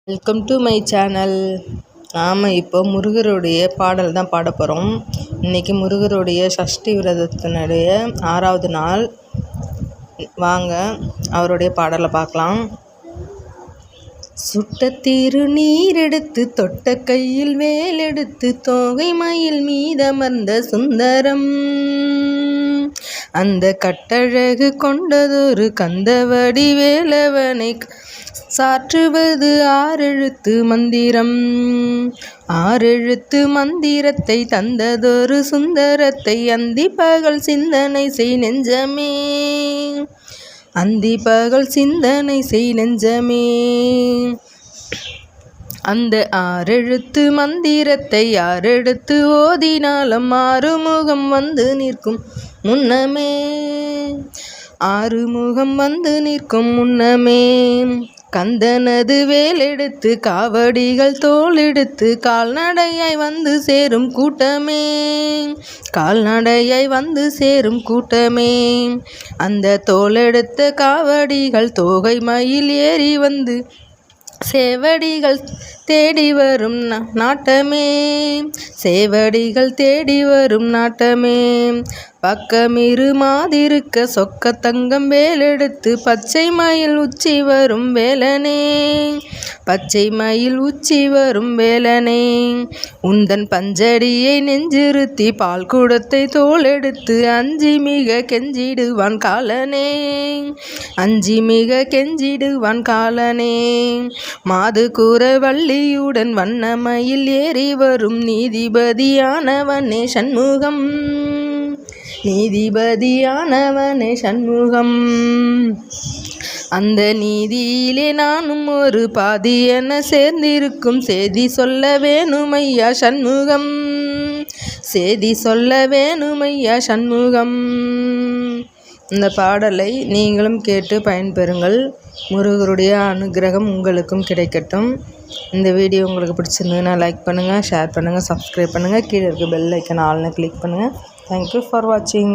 Welcome to my channel. நாம் இப்போ முருகருடைய பாடல் தான் பாட போகிறோம். இன்றைக்கி முருகருடைய சஷ்டி விரதத்தினுடைய 6வது நாள். வாங்க அவருடைய பாடலை பார்க்கலாம். சுட்ட திருநீர் எடுத்து தொட்ட கையில் வேலெடுத்து தோகை மயில் மீதமர்ந்த சுந்தரம், அந்த கட்டழகு கொண்டதொரு கந்தவடி வேலவனை சாற்றுவது ஆறெழுத்து மந்திரம். ஆறெழுத்து மந்திரத்தை தந்ததொரு சுந்தரத்தை அந்தி பகல் சிந்தனை செய் நெஞ்சமே, அந்தி பகல் சிந்தனை செய் நெஞ்சமே. அந்த ஆறெழுத்து மந்திரத்தை யாரெடுத்து ஓதினாலும் ஆறுமுகம் வந்து நிற்கும் முன்னமே, ஆறுமுகம் வந்து நிற்கும் முன்னமே. கந்தனது வேலெடுத்து காவடிகள் தோளெடுத்து கால்நடையாய் வந்து சேரும் கூட்டமே, கால்நடையாய் வந்து சேரும் கூட்டமே. அந்த தோளெடுத்த காவடிகள் தோகை மயில் ஏறி வந்து சேவடிகள் தேடி வரும் நாட்டமே, சேவடிகள் தேடி வரும் நாட்டமே. பக்கமிரு மாதிருக்க சொக்க தங்கம் வேலெடுத்து பச்சை மயில் உச்சி வரும் வேலனே, பச்சை மயில் உச்சி வரும் வேலனே. உந்தன் பஞ்சடியை நெஞ்சிருத்தி பால் குடத்தை தோளெடுத்து அஞ்சி மிக கெஞ்சிடுவான் காலனே, அஞ்சி மிக கெஞ்சிடுவான் காலனே. மாது கூற வள்ளியுடன் வண்ணமயில் ஏறி வரும் நீதிபதியானவனே சண்முகம், நீதிபதியானவனே சண்முகம். அந்த நீதியிலே நானும் ஒரு பாதி என சேர்ந்திருக்கும் செய்தி சொல்ல வேணுமையா சண்முகம், செய்தி சொல்ல வேணுமையா சண்முகம். இந்த பாடலை நீங்களும் கேட்டு பயன்பெறுங்கள். முருகருடைய அனுகிரகம் உங்களுக்கும் கிடைக்கட்டும். இந்த வீடியோ உங்களுக்கு பிடிச்சிருந்ததுன்னா லைக் பண்ணுங்கள், ஷேர் பண்ணுங்கள், சப்ஸ்கிரைப் பண்ணுங்கள். கீழே இருக்க பெல் ஐக்கன் ஆல்னு கிளிக் பண்ணுங்கள். தேங்க்யூ ஃபார் வாட்சிங்.